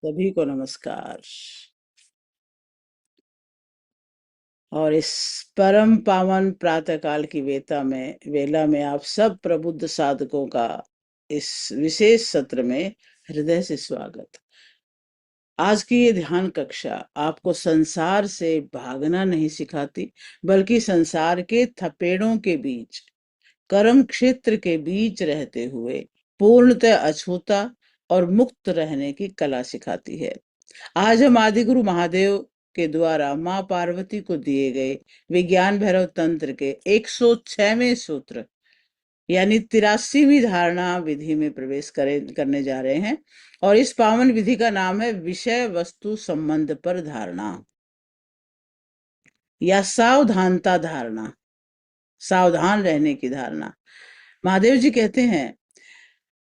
सभी को नमस्कार। और इस परम पावन प्रातःकाल की वेला में आप सब प्रबुद्ध साधकों का इस विशेष सत्र में हृदय से स्वागत। आज की ये ध्यान कक्षा आपको संसार से भागना नहीं सिखाती, बल्कि संसार के थपेड़ों के बीच, कर्म क्षेत्र के बीच रहते हुए पूर्णतः अछूता और मुक्त रहने की कला सिखाती है। आज हम आदिगुरु महादेव के द्वारा माँ पार्वती को दिए गए विज्ञान भैरव तंत्र के 106वें सूत्र यानी 83वीं धारणा विधि में प्रवेश करने जा रहे हैं। और इस पावन विधि का नाम है विषय वस्तु संबंध पर धारणा या सावधानता धारणा, सावधान रहने की धारणा। महादेव जी कहते हैं,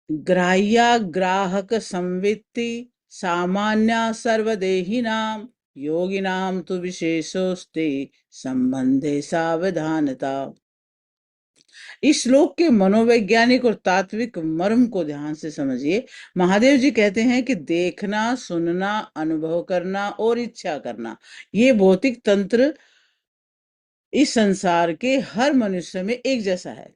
ग्राह्या ग्राहक संवित्ति सामान्य सर्वदेहिनाम योगिनाम तु विशेषोस्ते संबंधे सावधानता। इस श्लोक के मनोवैज्ञानिक और तात्विक मर्म को ध्यान से समझिए। महादेव जी कहते हैं कि देखना, सुनना, अनुभव करना और इच्छा करना, ये भौतिक तंत्र इस संसार के हर मनुष्य में एक जैसा है।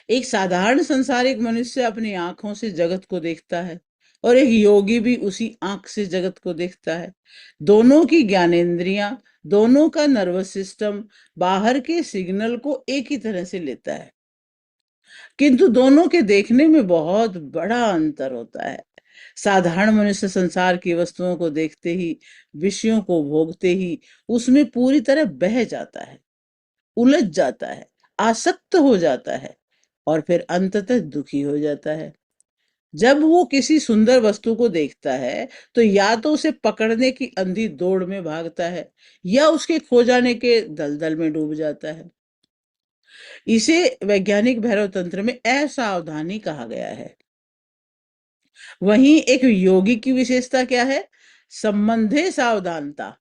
एक साधारण संसारिक मनुष्य अपनी आंखों से जगत को देखता है और एक योगी भी उसी आंख से जगत को देखता है। दोनों की ज्ञानेंद्रियां, दोनों का नर्वस सिस्टम बाहर के सिग्नल को एक ही तरह से लेता है, किंतु दोनों के देखने में बहुत बड़ा अंतर होता है। साधारण मनुष्य संसार की वस्तुओं को देखते ही, विषयों को भोगते ही उसमें पूरी तरह बह जाता है, उलझ जाता है, आसक्त हो जाता है और फिर अंततः दुखी हो जाता है। जब वो किसी सुंदर वस्तु को देखता है तो या तो उसे पकड़ने की अंधी दौड़ में भागता है या उसके खो जाने के दलदल में डूब जाता है। इसे वैज्ञानिक भैरव तंत्र में असावधानी कहा गया है। वहीं एक योगी की विशेषता क्या है? संबंधे सावधानता।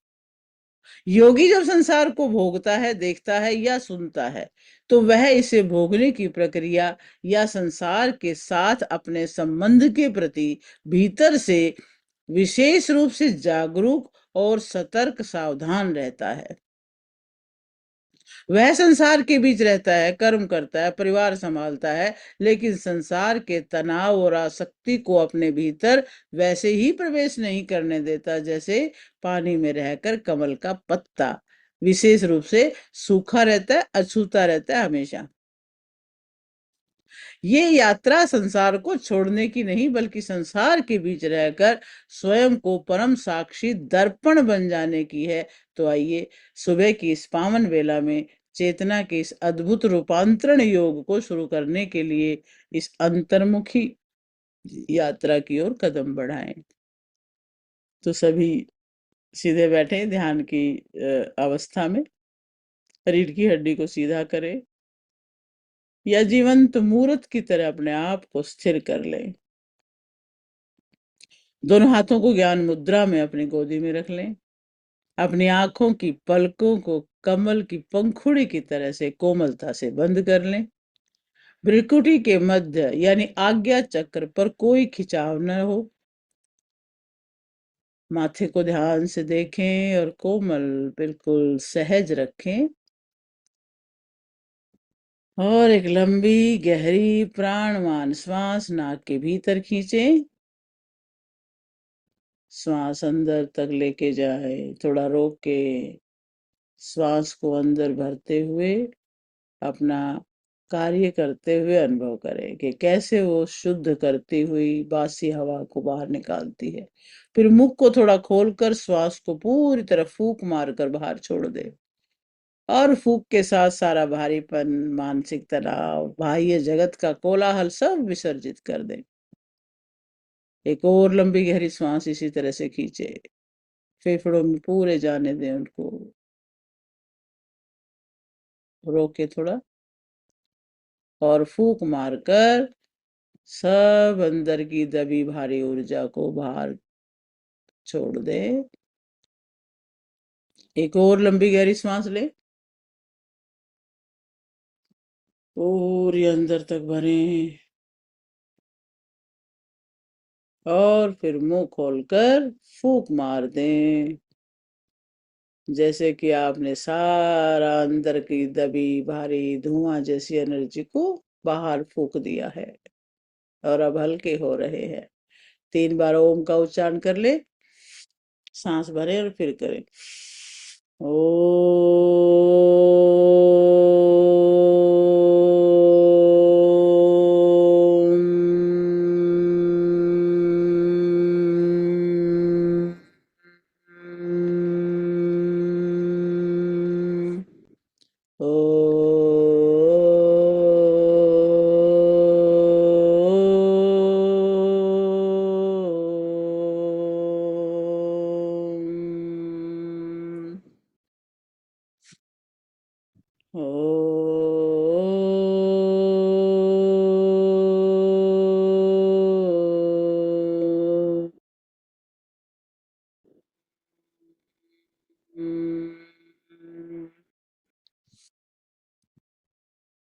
योगी जब संसार को भोगता है, देखता है या सुनता है, तो वह इसे भोगने की प्रक्रिया या संसार के साथ अपने संबंध के प्रति भीतर से विशेष रूप से जागरूक और सतर्क सावधान रहता है। वह संसार के बीच रहता है, कर्म करता है, परिवार संभालता है, लेकिन संसार के तनाव और आसक्ति को अपने भीतर वैसे ही प्रवेश नहीं करने देता जैसे पानी में रहकर कमल का पत्ता विशेष रूप से सूखा रहता है, अछूता रहता है हमेशा। ये यात्रा संसार को छोड़ने की नहीं, बल्कि संसार के बीच रहकर स्वयं को परम साक्षी दर्पण बन जाने की है। तो आइए सुबह की इस पावन वेला में चेतना के इस अद्भुत रूपांतरण योग को शुरू करने के लिए इस अंतर्मुखी यात्रा की ओर कदम बढ़ाएं। तो सभी सीधे बैठे ध्यान की अवस्था में, रीढ़ की हड्डी को सीधा करें या जीवंत मूर्त की तरह अपने आप को स्थिर कर लें। दोनों हाथों को ज्ञान मुद्रा में अपनी गोदी में रख लें। अपनी आंखों की पलकों को कमल की पंखुड़ी की तरह से कोमलता से बंद कर लें। भ्रिकुटी के मध्य यानी आज्ञा चक्र पर कोई खिंचाव न हो। माथे को ध्यान से देखें और कोमल बिल्कुल सहज रखें। और एक लंबी गहरी प्राणवान श्वास नाक के भीतर खींचें। श्वास अंदर तक लेके जाए, थोड़ा रोक के श्वास को अंदर भरते हुए अपना कार्य करते हुए अनुभव करें कि कैसे वो शुद्ध करती हुई बासी हवा को बाहर निकालती है। फिर मुख को थोड़ा खोलकर श्वास को पूरी तरह फूंक मारकर बाहर छोड़ दे और फूंक के साथ सारा भारीपन, मानसिक तनाव, बाह्य जगत का कोलाहल सब विसर्जित कर दे। एक और लंबी गहरी श्वास इसी तरह से खींचे, फेफड़ों में पूरे जाने दें उनको, रोके थोड़ा और फूंक मारकर सब अंदर की दबी भारी ऊर्जा को बाहर छोड़ दे। एक और लंबी गहरी सांस ले, पूरी अंदर तक भरें और फिर मुंह खोलकर फूंक मार दें, जैसे कि आपने सारा अंदर की दबी भारी धुआं जैसी एनर्जी को बाहर फूंक दिया है और अब हल्के हो रहे हैं। 3 बार ओम का उच्चारण कर ले, सांस भरे और फिर करें। ओ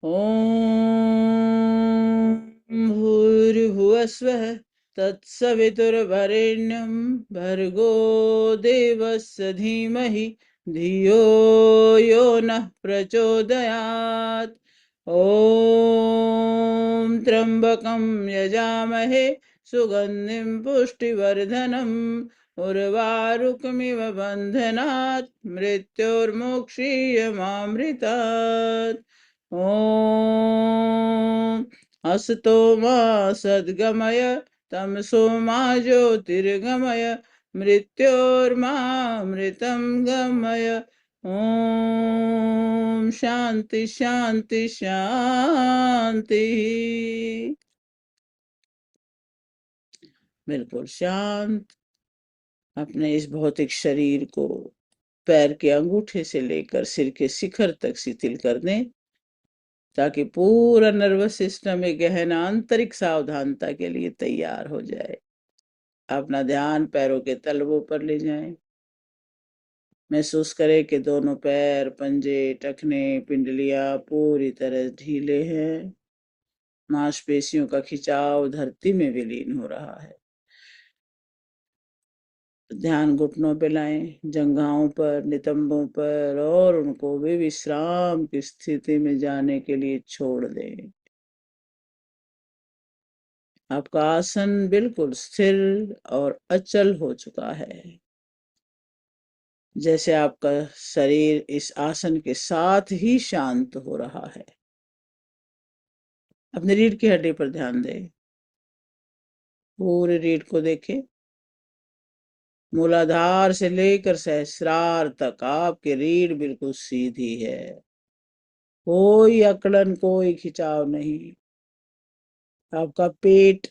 ॐ भूर्भुवस्वः तत्सवितुर्वरेण्यं भर्गो देवस्य धीमहि धियो यो नः प्रचोदयात्। ॐ त्र्यम्बकं यजामहे सुगन्धिं पुष्टिवर्धनम् उर्वारुकमिव बन्धनात् मृत्योर्मुक्षीयमामृतात्। ॐ असतो मा सद्गमय तमसो मा ज्योतिर्गमय मृत्योर्मामृतं गमय। ॐ शांति शांति शांति। बिल्कुल शांत अपने इस भौतिक शरीर को पैर के अंगूठे से लेकर सिर के शिखर तक शिथिल कर दें, ताकि पूरा नर्वस सिस्टम एक गहन आंतरिक सावधानता के लिए तैयार हो जाए। अपना ध्यान पैरों के तलवों पर ले जाएं। महसूस करें कि दोनों पैर, पंजे, टखने, पिंडलियां पूरी तरह ढीले हैं। मांसपेशियों का खिंचाव धरती में विलीन हो रहा है। ध्यान घुटनों पे लाएं, जंघाओं पर, नितंबों पर, और उनको भी विश्राम की स्थिति में जाने के लिए छोड़ दें। आपका आसन बिल्कुल स्थिर और अचल हो चुका है, जैसे आपका शरीर इस आसन के साथ ही शांत हो रहा है। अपनी रीढ़ की हड्डी पर ध्यान दें। पूरे रीढ़ को देखें। मूलाधार से लेकर सहस्रार तक आपकी रीढ़ बिल्कुल सीधी है। कोई अकड़न, कोई खिंचाव नहीं। आपका पेट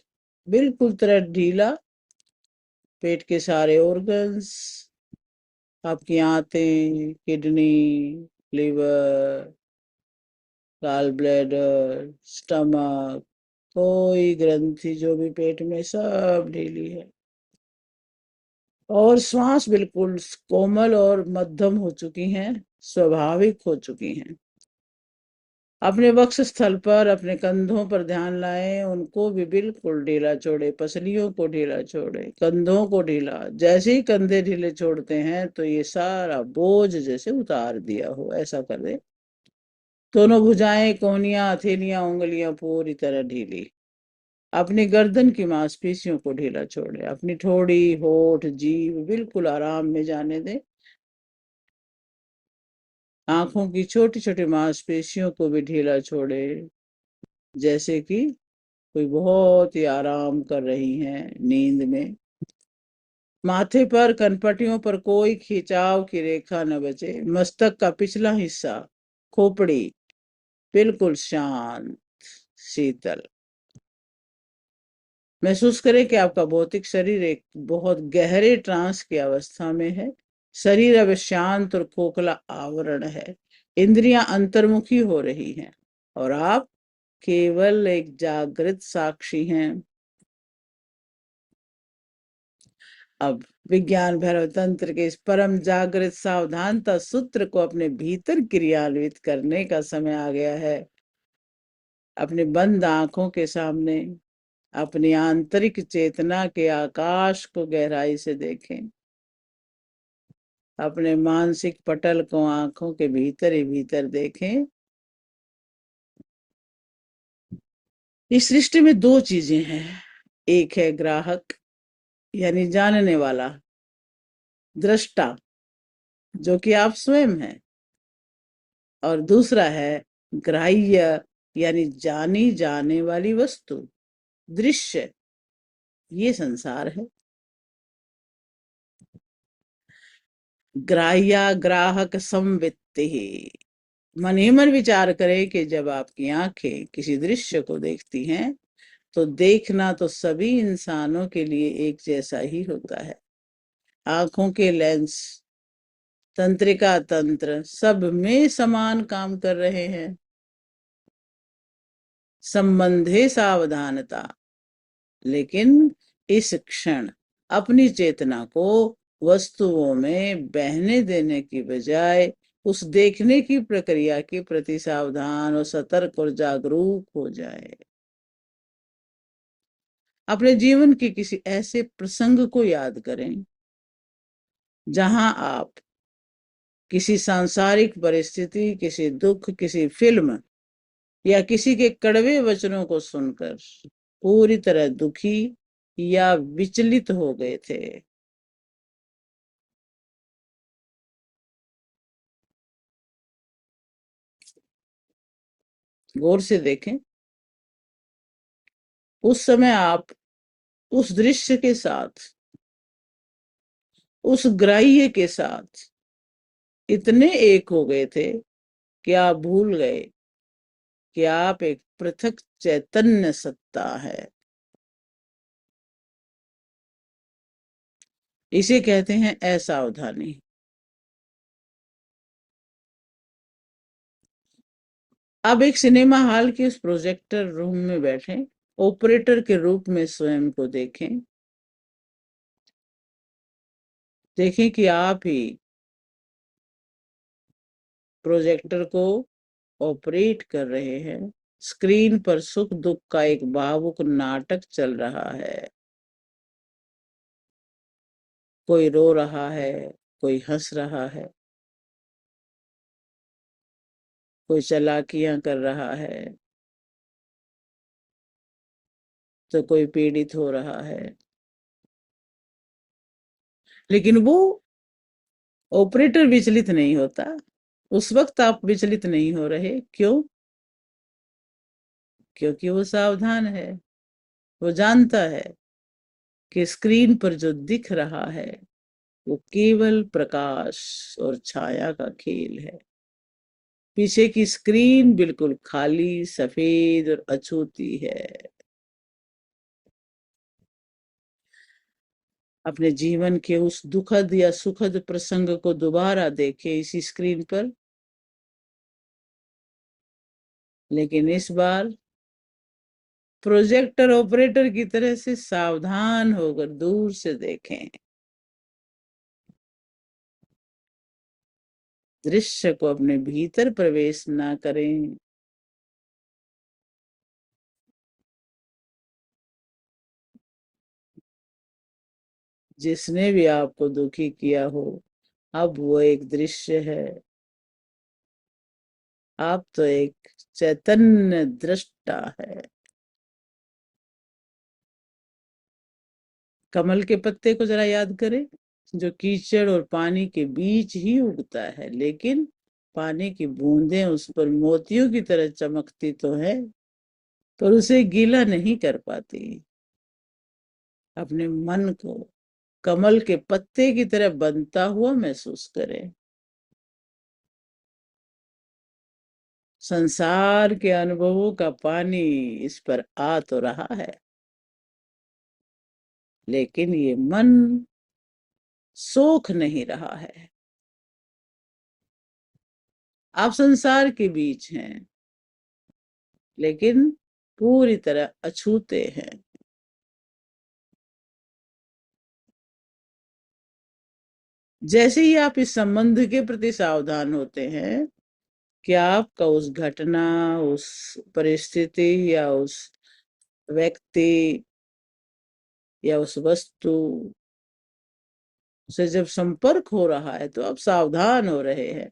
बिल्कुल तरह ढीला। पेट के सारे ऑर्गन्स, आपकी आंतें, kidney, liver, gall bladder, stomach, कोई ग्रंथि जो भी पेट में, सब ढीली है। और श्वास बिल्कुल कोमल और मध्यम हो चुकी हैं, स्वाभाविक हो चुकी हैं। अपने वक्ष स्थल पर, अपने कंधों पर ध्यान लाएं, उनको भी बिल्कुल ढीला छोड़े। पसलियों को ढीला छोड़े, कंधों को ढीला। जैसे ही कंधे ढीले छोड़ते हैं तो ये सारा बोझ जैसे उतार दिया हो, ऐसा कर दे। दोनों भुजाएं, कोहनियां, हथेलियां, उंगलियां पूरी तरह ढीली। अपनी गर्दन की मांसपेशियों को ढीला छोड़े। अपनी ठोड़ी, होठ, जीभ बिल्कुल आराम में जाने दें। आंखों की छोटी छोटी मांसपेशियों को भी ढीला छोड़े, जैसे कि कोई बहुत ही आराम कर रही हैं नींद में। माथे पर, कनपटियों पर कोई खिंचाव की रेखा न बचे। मस्तक का पिछला हिस्सा, खोपड़ी बिल्कुल शांत, शीतल। महसूस करें कि आपका भौतिक शरीर एक बहुत गहरे ट्रांस की अवस्था में है। शरीर अब शांत और खोखला आवरण है। इंद्रियां अंतर्मुखी हो रही हैं और आप केवल एक जागृत साक्षी हैं। अब विज्ञान भैरव तंत्र के इस परम जागृत सावधानता सूत्र को अपने भीतर क्रियान्वित करने का समय आ गया है। अपने बंद आंखों के सामने अपनी आंतरिक चेतना के आकाश को गहराई से देखें। अपने मानसिक पटल को आंखों के भीतर ही भीतर देखें। इस सृष्टि में दो चीजें हैं, एक है ग्राहक यानी जानने वाला, दृष्टा, जो कि आप स्वयं हैं, और दूसरा है ग्राह्य यानी जानी जाने वाली वस्तु, दृश्य। ये संसार है। ग्राह्य ग्राहक संवित्ति। मन ही मन विचार करें कि जब आपकी आंखें किसी दृश्य को देखती हैं तो देखना तो सभी इंसानों के लिए एक जैसा ही होता है। आंखों के लेंस, तंत्रिका तंत्र सब में समान काम कर रहे हैं। संबंधे सावधानता। लेकिन इस क्षण अपनी चेतना को वस्तुओं में बहने देने की बजाय उस देखने की प्रक्रिया के प्रति सावधान और सतर्क और जागरूक हो जाए। अपने जीवन के किसी ऐसे प्रसंग को याद करें जहां आप किसी सांसारिक परिस्थिति, किसी दुख, किसी फिल्म या किसी के कड़वे वचनों को सुनकर पूरी तरह दुखी या विचलित हो गए थे। गौर से देखें, उस समय आप उस दृश्य के साथ, उस ग्राह्य के साथ इतने एक हो गए थे कि आप भूल गए कि आप एक पृथक चैतन्य सत्ता है। इसे कहते हैं असावधानी। अब एक सिनेमा हॉल के उस प्रोजेक्टर रूम में बैठे ऑपरेटर के रूप में स्वयं को देखें। देखें कि आप ही प्रोजेक्टर को ऑपरेट कर रहे हैं। स्क्रीन पर सुख दुख का एक भावुक नाटक चल रहा है। कोई रो रहा है, कोई हंस रहा है, कोई चालाकियां कर रहा है, तो कोई पीड़ित हो रहा है। लेकिन वो ऑपरेटर विचलित नहीं होता। उस वक्त आप विचलित नहीं हो रहे। क्यों? क्योंकि वो सावधान है। वो जानता है कि स्क्रीन पर जो दिख रहा है वो केवल प्रकाश और छाया का खेल है। पीछे की स्क्रीन बिल्कुल खाली, सफेद और अछूती है। अपने जीवन के उस दुखद या सुखद प्रसंग को दोबारा देखें इसी स्क्रीन पर, लेकिन इस बार प्रोजेक्टर ऑपरेटर की तरह से सावधान होकर दूर से देखें। दृश्य को अपने भीतर प्रवेश ना करें। जिसने भी आपको दुखी किया हो, अब वो एक दृश्य है। आप तो एक चैतन्य दृष्टा है। कमल के पत्ते को जरा याद करें, जो कीचड़ और पानी के बीच ही उगता है, लेकिन पानी की बूंदें उस पर मोतियों की तरह चमकती तो है, पर उसे गीला नहीं कर पाती। अपने मन को कमल के पत्ते की तरह बनता हुआ महसूस करें। संसार के अनुभवों का पानी इस पर आ तो रहा है, लेकिन ये मन सोख नहीं रहा है। आप संसार के बीच हैं, लेकिन पूरी तरह अछूते हैं। जैसे ही आप इस संबंध के प्रति सावधान होते हैं कि आपका उस घटना, उस परिस्थिति या उस व्यक्ति या उस वस्तु से जब संपर्क हो रहा है तो आप सावधान हो रहे हैं।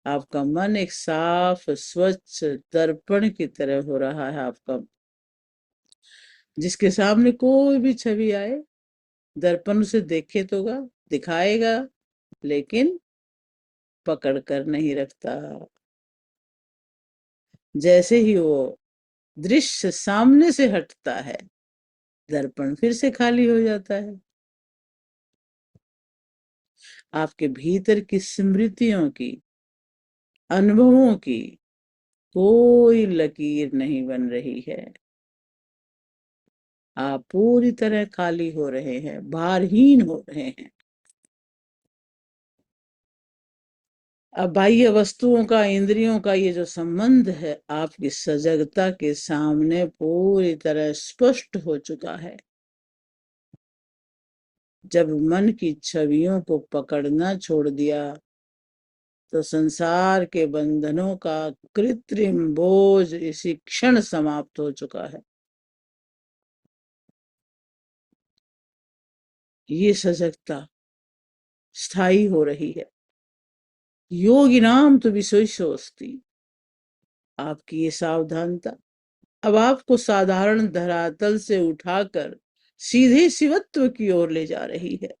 आपका मन एक साफ स्वच्छ दर्पण की तरह हो रहा है आपका, जिसके सामने कोई भी छवि आए दर्पण उसे देखे तो दिखाएगा, लेकिन पकड़ कर नहीं रखता। जैसे ही वो दृश्य सामने से हटता है, दर्पण फिर से खाली हो जाता है। आपके भीतर की स्मृतियों की, अनुभवों की कोई लकीर नहीं बन रही है। आप पूरी तरह खाली हो रहे हैं, भारहीन हो रहे हैं। अब बाह्य वस्तुओं का, इंद्रियों का ये जो संबंध है आपकी सजगता के सामने पूरी तरह स्पष्ट हो चुका है। जब मन की छवियों को पकड़ना छोड़ दिया तो संसार के बंधनों का कृत्रिम बोझ इसी क्षण समाप्त हो चुका है। ये सजगता स्थायी हो रही है। योगिनाम तो विशेषोस्ति। आपकी ये सावधानता अब आपको साधारण धरातल से उठाकर सीधे शिवत्व की ओर ले जा रही है।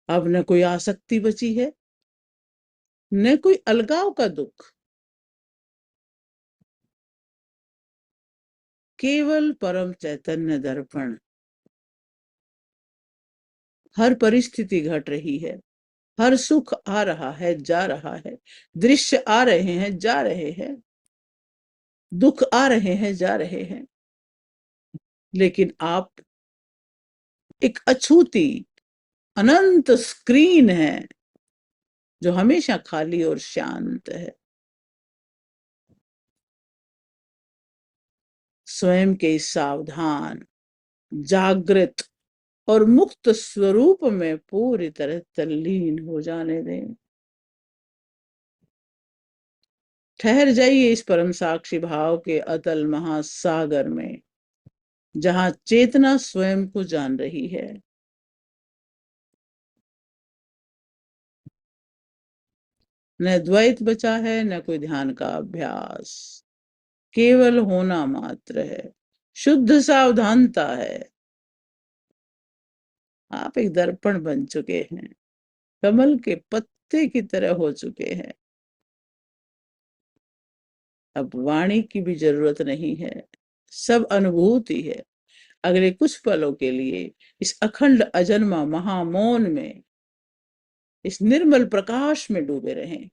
अब न कोई आसक्ति बची है, न कोई अलगाव का दुख, केवल परम चैतन्य दर्पण। हर परिस्थिति घट रही है, हर सुख आ रहा है, जा रहा है, दृश्य आ रहे हैं, जा रहे हैं, दुख आ रहे हैं, जा रहे हैं, लेकिन आप एक अछूती अनंत स्क्रीन है जो हमेशा खाली और शांत है। स्वयं के इस सावधान, जागृत और मुक्त स्वरूप में पूरी तरह तल्लीन हो जाने दें। ठहर जाइए इस परम साक्षी भाव के अतल महासागर में, जहां चेतना स्वयं को जान रही है। न द्वैत बचा है, न कोई ध्यान का अभ्यास, केवल होना मात्र है, शुद्ध सावधानता है। आप एक दर्पण बन चुके हैं, कमल के पत्ते की तरह हो चुके हैं। अब वाणी की भी जरूरत नहीं है, सब अनुभूति है। अगले कुछ पलों के लिए इस अखंड अजन्मा महामौन में, इस निर्मल प्रकाश में डूबे रहें।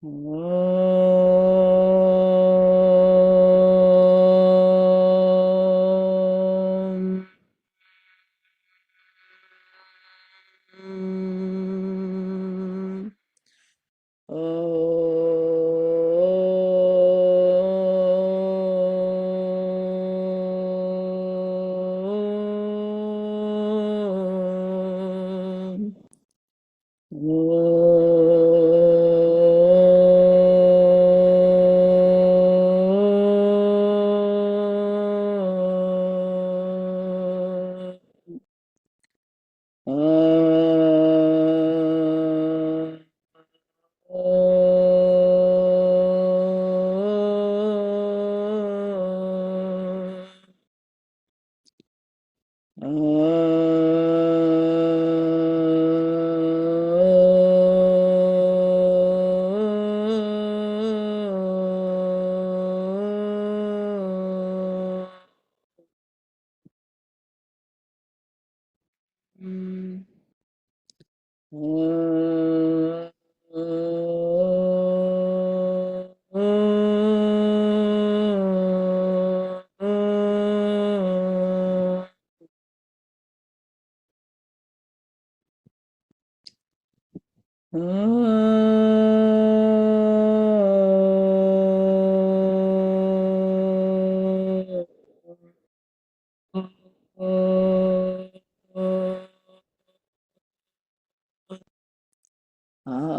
ओम।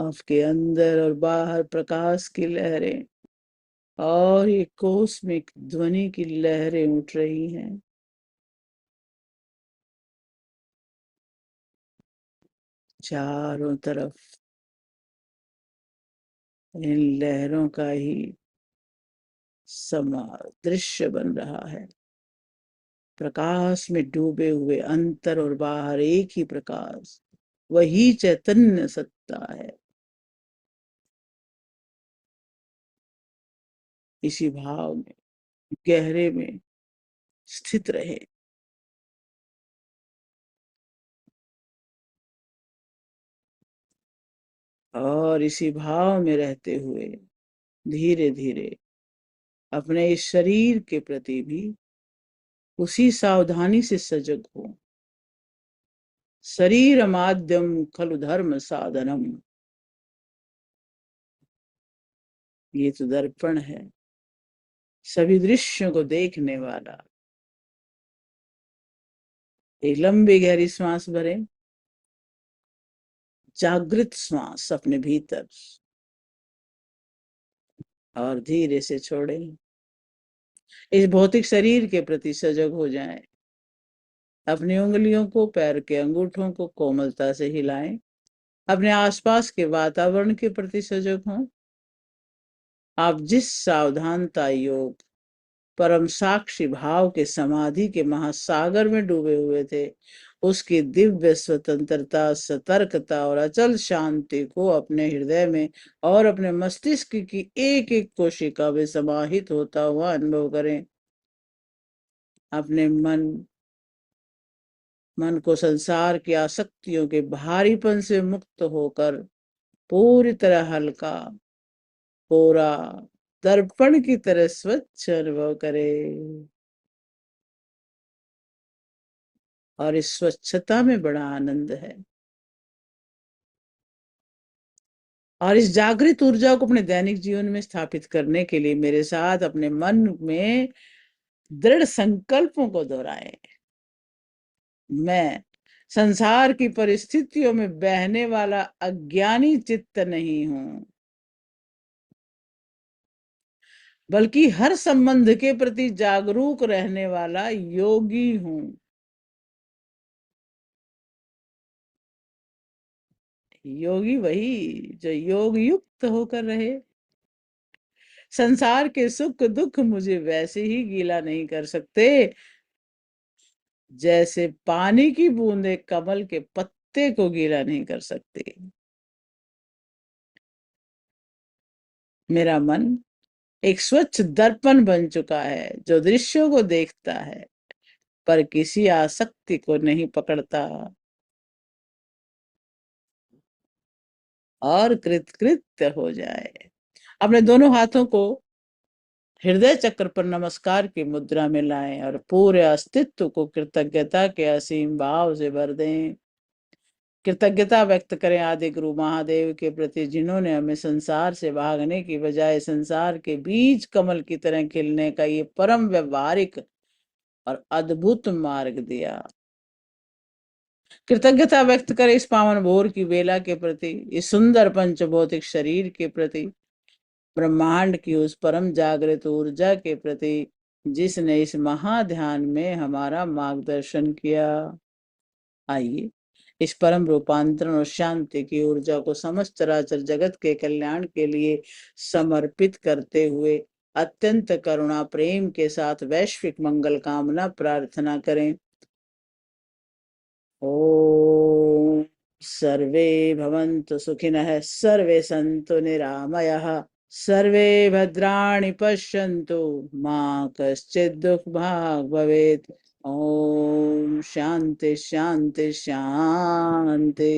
आपके अंदर और बाहर प्रकाश की लहरें और ये कॉस्मिक ध्वनि की लहरें उठ रही हैं। चारों तरफ इन लहरों का ही समा दृश्य बन रहा है। प्रकाश में डूबे हुए अंतर और बाहर एक ही प्रकाश, वही चैतन्य सत्ता है। इसी भाव में गहरे में स्थित रहे। और इसी भाव में रहते हुए धीरे धीरे अपने इस शरीर के प्रति भी उसी सावधानी से सजग हो। शरीर माध्यम खलु धर्म साधनम, ये तो दर्पण है, सभी दृश्यों को देखने वाला। एक लंबी गहरी सांस भरें, जागृत श्वास अपने भीतर, और धीरे से छोड़ें। इस भौतिक शरीर के प्रति सजग हो जाएं। अपनी उंगलियों को, पैर के अंगूठों को कोमलता से हिलाएं। अपने आसपास के वातावरण के प्रति सजग हों। आप जिस सावधानता योग परम साक्षी भाव के समाधि के महासागर में डूबे हुए थे, उसकी दिव्य स्वतंत्रता, सतर्कता और अचल शांति को अपने हृदय में और अपने मस्तिष्क की एक एक कोशिका में समाहित होता हुआ अनुभव करें। अपने मन को संसार की आसक्तियों के भारीपन से मुक्त होकर पूरी तरह हल्का, कोरा, दर्पण की तरह स्वच्छ अनुभव करें। और इस स्वच्छता में बड़ा आनंद है। और इस जागृत ऊर्जा को अपने दैनिक जीवन में स्थापित करने के लिए मेरे साथ अपने मन में दृढ़ संकल्पों को दोहराएं। मैं संसार की परिस्थितियों में बहने वाला अज्ञानी चित्त नहीं हूं, बल्कि हर संबंध के प्रति जागरूक रहने वाला योगी हूं। योगी वही जो योग युक्त होकर रहे। संसार के सुख दुख मुझे वैसे ही गीला नहीं कर सकते जैसे पानी की बूंदे कमल के पत्ते को गीला नहीं कर सकते। मेरा मन एक स्वच्छ दर्पण बन चुका है जो दृश्यों को देखता है पर किसी आसक्ति को नहीं पकड़ता, और कृतकृत्य हो जाए। अपने दोनों हाथों को हृदय चक्र पर नमस्कार की मुद्रा में लाएं और पूरे अस्तित्व को कृतज्ञता के असीम भाव से भर दें। कृतज्ञता व्यक्त करें आदि गुरु महादेव के प्रति, जिन्होंने हमें संसार से भागने की बजाय संसार के बीज कमल की तरह खिलने का ये परम व्यवहारिक और अद्भुत मार्ग दिया। कृतज्ञता व्यक्त करें इस पावन भोर की बेला के प्रति, इस सुंदर पंच भौतिक शरीर के प्रति, ब्रह्मांड की उस परम जागृत ऊर्जा के प्रति जिसने इस महाध्यान में हमारा मार्गदर्शन किया। आइए इस परम रूपांतरण और शांति की ऊर्जा को समस्त चराचर जगत के कल्याण के लिए समर्पित करते हुए अत्यंत करुणा प्रेम के साथ वैश्विक मंगल कामना प्रार्थना करें। ओम सर्वे भवन्तु सुखिनः, सर्वे सन्तु निरामयः, सर्वे भद्राणि पश्यन्तु, मा कश्चित् दुःखभाग् भवेत्। ओम शांति शांति शांति।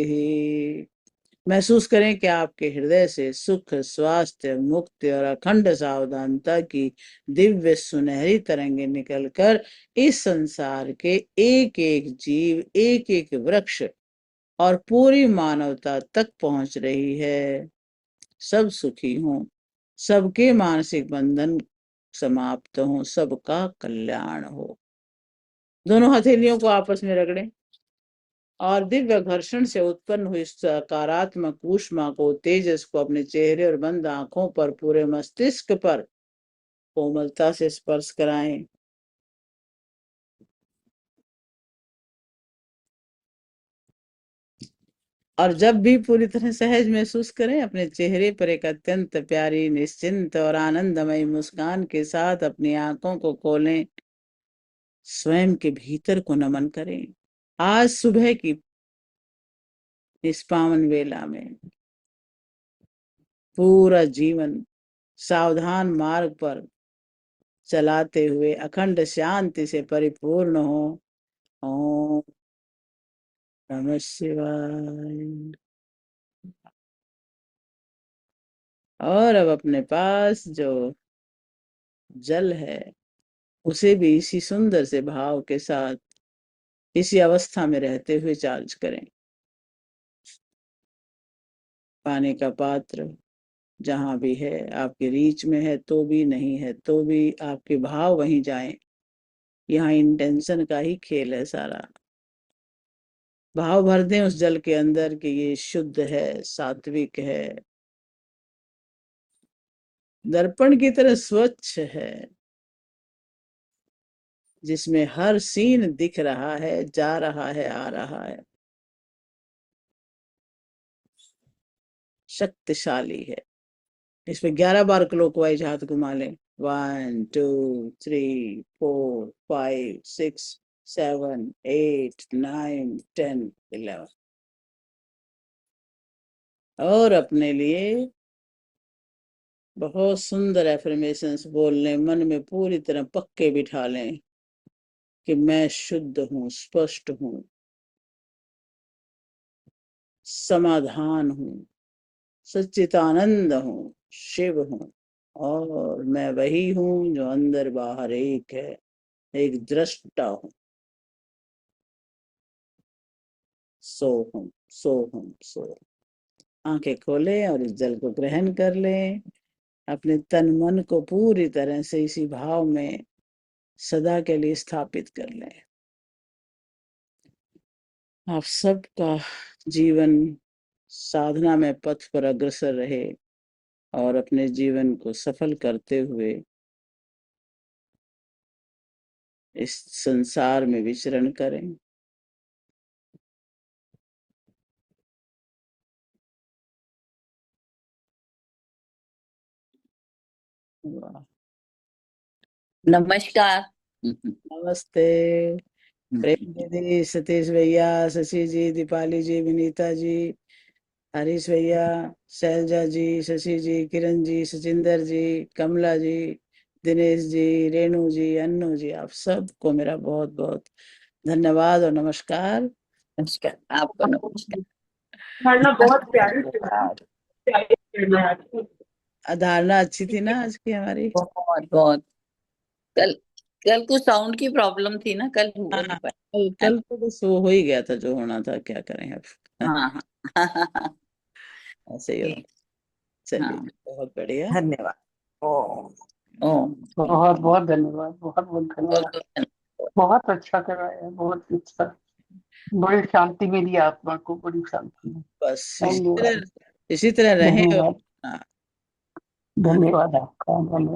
महसूस करें कि आपके हृदय से सुख, स्वास्थ्य, मुक्ति और अखंड सावधानता की दिव्य सुनहरी तरंगे निकलकर इस संसार के एक एक जीव, एक एक वृक्ष और पूरी मानवता तक पहुंच रही है। सब सुखी हों, सबके मानसिक बंधन समाप्त हों, सबका कल्याण हो। दोनों हथेलियों को आपस में रगड़ें और दिव्य घर्षण से उत्पन्न हुई सकारात्मक ऊष्मा को, तेजस को अपने चेहरे और बंद आंखों पर, पूरे मस्तिष्क पर कोमलता से स्पर्श कराएं। और जब भी पूरी तरह सहज महसूस करें, अपने चेहरे पर एक अत्यंत प्यारी, निश्चिंत और आनंदमयी मुस्कान के साथ अपनी आंखों को खोलें। स्वयं के भीतर को नमन करें। आज सुबह की इस पावन वेला में पूरा जीवन सावधान मार्ग पर चलाते हुए अखंड शांति से परिपूर्ण हो। ओम नमः शिवाय। और अब अपने पास जो जल है उसे भी इसी सुंदर से भाव के साथ, इसी अवस्था में रहते हुए चार्ज करें। पानी का पात्र जहां भी है, आपके रीच में है तो भी, नहीं है तो भी, आपके भाव वहीं जाएं। यहाँ इंटेंशन का ही खेल है सारा। भाव भर दें उस जल के अंदर कि ये शुद्ध है, सात्विक है, दर्पण की तरह स्वच्छ है, जिसमें हर सीन दिख रहा है, जा रहा है, आ रहा है, शक्तिशाली है। इसमें 11 बार क्लॉकवाइज हाथ घुमा लें। 1 2 3 4 5 6 7 8 9 10 11। और अपने लिए बहुत सुंदर एफर्मेशंस बोल लें, मन में पूरी तरह पक्के बिठा लें कि मैं शुद्ध हूँ, स्पष्ट हूँ, समाधान हूँ, सच्चिदानंद हूँ, शिव हूँ, और मैं वही हूँ जो अंदर बाहर एक है, एक दृष्टा हूँ। सो हूँ, सो हूँ, सो। आंखें खोलें और इस जल को ग्रहण कर लें। अपने तन मन को पूरी तरह से इसी भाव में सदा के लिए स्थापित कर लें। आप सबका जीवन साधना में पथ पर अग्रसर रहे और अपने जीवन को सफल करते हुए इस संसार में विचरण करें। वाह। नमस्कार। नमस्ते। प्रेम दीदी, सतीश भैया, शशि जी, दीपाली जी, विनीता जी, हरीश भैया, शैलजा जी, शशि जी, किरण जी, सचिंदर जी, कमला जी, दिनेश जी, रेणु जी, अन्नू जी, आप सबको मेरा बहुत बहुत धन्यवाद और नमस्कार। नमस्कार, आपको नमस्कार। धारणा बहुत प्यारी थी, प्यारी प्रेरणा है। धारणा अच्छी थी ना आज की हमारी। बहुत बहुत। कल कल कुछ साउंड की प्रॉब्लम थी ना, कल हो हाँ, नहीं पाया। कल तो बस वो हो ही गया था जो होना था, क्या करें अब। हाँ हाँ। ऐसे ही होता। चलिए, हाँ, बहुत बढ़िया। धन्यवाद। ओ ओ बहुत बहुत धन्यवाद, बहुत बहुत बहुत धन्यवाद। बहुत धन्यवाद। बहुत अच्छा कराया, बहुत अच्छा। बड़ी शांति मिली, आत्मा को बड़ी शांति मिली। बस धन्यवाद, इसी तरह रहें। धन्यवाद, हाँ, हाँ। धन्यवाद आपका, धन्यवाद।